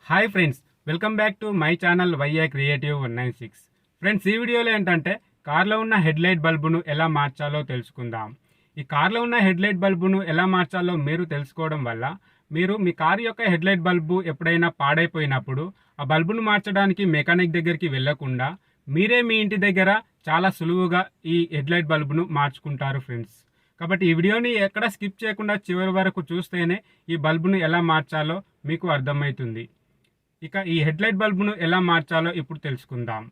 Hi friends, welcome back to my channel Y A creative 196. Friends, ఈ వీడియోలో ఏంటంటే కార్లో ఉన్న హెడ్లైట్ బల్బును ఎలా మార్చాలో తెలుసుకుందాం. ఈ కార్లో ఉన్న హెడ్లైట్ బల్బును ఎలా మార్చాలో మీరు తెలుసుకోవడం వల్ల మీరు మీ కార్ యొక్క హెడ్లైట్ బల్బు ఎప్పుడైనా పాడైపోయినప్పుడు ఆ బల్బును మార్చడానికి మెకానిక్ దగ్గరికి వెళ్లకుండా మీరే మీ ఇంటి దగ్గర చాలా సులువుగా ఈ హెడ్లైట్ బల్బును మార్చుకుంటారు ఫ్రెండ్స్. కాబట్టి ఈ వీడియోని ఎక్కడ స్కిప్ చేయకుండా చివరి వరకు చూస్తేనే ఈ బల్బును ఎలా మార్చాలో మీకు అర్థమవుతుంది. ఇక ఈ హెడ్లైట్ బల్బును ఎలా మార్చాలో ఇప్పుడు తెలుసుకుందాం.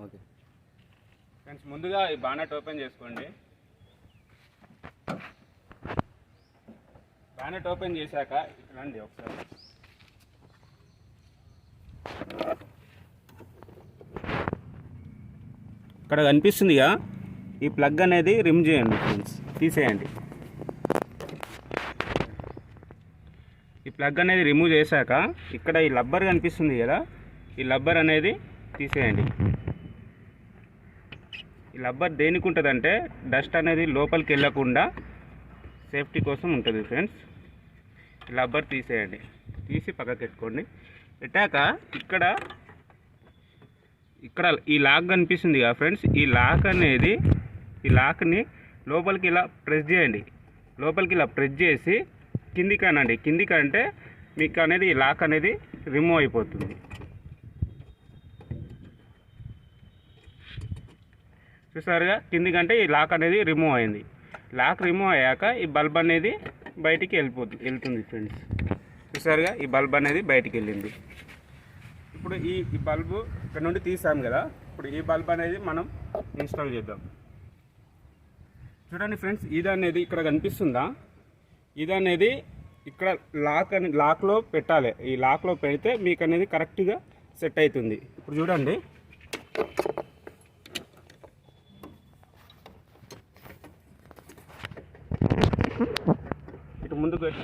ఓకే ఫ్రెండ్స్, ముందుగా ఈ బానెట్ ఓపెన్ చేసుకోండి. బానెట్ ఓపెన్ చేశాక ఇక్కడ రండి ఒకసారి. ఇక్కడ కనిపిస్తుందిగా, ఈ ప్లగ్ అనేది రిమూవ్ చేయండి ఫ్రెండ్స్, తీసేయండి. ఈ ప్లగ్ అనేది రిమూవ్ చేశాక ఇక్కడ ఈ రబ్బర్ కనిపిస్తుంది కదా, ఈ రబ్బర్ అనేది తీసేయండి. ఈ రబ్బర్ దేనికి ఉంటుందంటే డస్ట్ అనేది లోపలికి వెళ్ళకుండా సేఫ్టీ కోసం ఉంటుంది ఫ్రెండ్స్. ఈ రబ్బర్ తీసేయండి, తీసి పక్కకి పెట్టుకోండి. పెట్టాక ఇక్కడ ఈ లాక్ కనిపిస్తుంది కదా ఫ్రెండ్స్, ఈ లాక్ని లోపలికి ఇలా ప్రెస్ చేయండి. లోపలికి ఇలా ప్రెస్ చేసి కిందికి అనండి. కిందికి అంటే మీకు అనేది ఈ లాక్ అనేది రిమూవ్ అయిపోతుంది. చూసారుగా, కిందికంటే ఈ లాక్ అనేది రిమూవ్ అయింది. లాక్ రిమూవ్ అయ్యాక ఈ బల్బ్ అనేది బయటికి వెళ్తుంది ఫ్రెండ్స్. చూసారుగా, ఈ బల్బ్ అనేది బయటికి వెళ్ళింది. ఇప్పుడు ఈ బల్బు ఇక్కడ నుండి తీసాం కదా, ఇప్పుడు ఈ బల్బ్ అనేది మనం ఇన్స్టాల్ చేద్దాం. చూడండి ఫ్రెండ్స్, ఇది అనేది ఇక్కడ కనిపిస్తుందా, ఇది అనేది ఇక్కడ లాక్లో పెట్టాలి. ఈ లాక్లో పెడితే మీకు అనేది కరెక్ట్గా సెట్ అవుతుంది. ఇప్పుడు చూడండి, ఇటు ముందుకు పెట్ట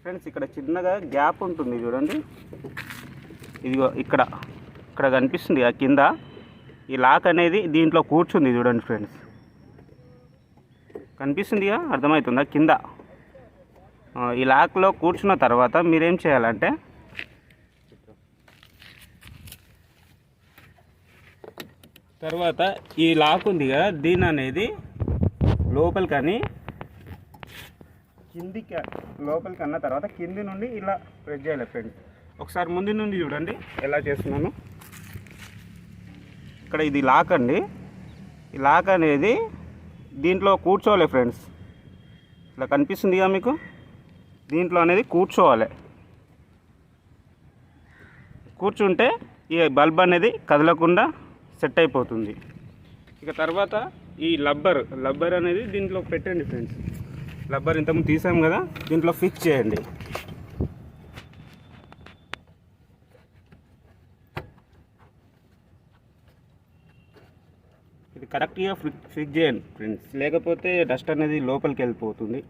ఫ్రెండ్స్. ఇక్కడ చిన్నగా గ్యాప్ ఉంటుంది చూడండి, ఇదిగో ఇక్కడ కనిపిస్తుంది ఆ కింద. ఈ లాక్ అనేది దీంట్లో కూర్చుంది చూడండి ఫ్రెండ్స్, కనిపిస్తుందిగా, అర్థమవుతుందా? కింద ఈ లాక్లో కూర్చున్న తర్వాత మీరేం చేయాలంటే తర్వాత ఈ లాక్ ఉంది కదా, దీని అనేది లోపలికని లోపలికి అన్న తర్వాత కింది నుండి ఇలా ప్రెస్ చేయాలి ఫ్రెండ్స్. ఒకసారి ముందు నుండి చూడండి ఎలా చేస్తున్నాను. ఇక్కడ ఇది లాక్ అండి, ఈ లాక్ అనేది దీంట్లో కూర్చోవాలి ఫ్రెండ్స్. ఇలా కనిపిస్తుందిగా మీకు, దీంట్లో అనేది కూర్చోవాలి. కూర్చుంటే ఈ బల్బ్ అనేది కదలకుండా సెట్ అయిపోతుంది. ఇక తర్వాత ఈ రబ్బర్ అనేది దీంట్లో పెట్టండి ఫ్రెండ్స్. రబ్బర్ ఇంతకుముందు తీసాం కదా, దీంట్లో ఫిక్స్ చేయండి. ఇది కరెక్ట్గా ఫిక్స్ చేయండి ఫ్రెండ్స్, లేకపోతే డస్ట్ అనేది లోపలికి వెళ్ళిపోతుంది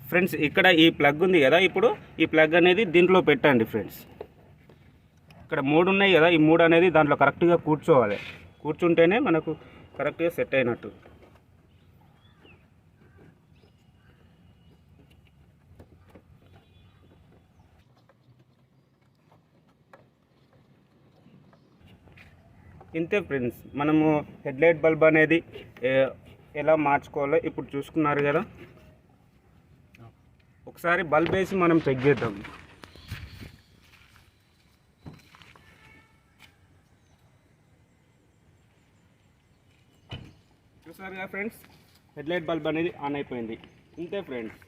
ఫ్రెండ్స్. ఇక్కడ ఈ ప్లగ్ ఉంది కదా, ఇప్పుడు ఈ ప్లగ్ అనేది దీంట్లో పెట్టండి ఫ్రెండ్స్. ఇక్కడ 3 ఉన్నాయి కదా, ఈ 3 అనేది దాంట్లో కరెక్ట్గా కూర్చోవాలి. కూర్చుంటేనే మనకు కరెక్ట్గా సెట్ అయినట్టు. ఇంతే ఫ్రెండ్స్, మనము హెడ్లైట్ బల్బ్ అనేది ఎలా మార్చుకోవాలో ఇప్పుడు చూసుకున్నారు కదా. ఒకసారి బల్బ్ వేసి మనం చెక్ చేద్దాం. చూసారుగా ఫ్రెండ్స్, హెడ్లైట్ బల్బ్ అనేది ఆన్ అయిపోయింది. ఇంతే ఫ్రెండ్స్.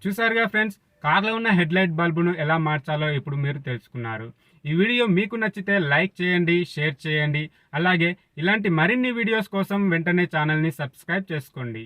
చూసారుగా ఫ్రెండ్స్, కార్లో ఉన్న హెడ్లైట్ బల్బును ఎలా మార్చాలో ఇప్పుడు మీరు తెలుసుకున్నారు. ఈ వీడియో మీకు నచ్చితే లైక్ చేయండి, షేర్ చేయండి. అలాగే ఇలాంటి మరిన్ని వీడియోస్ కోసం వెంటనే ఛానల్ని సబ్స్క్రైబ్ చేసుకోండి.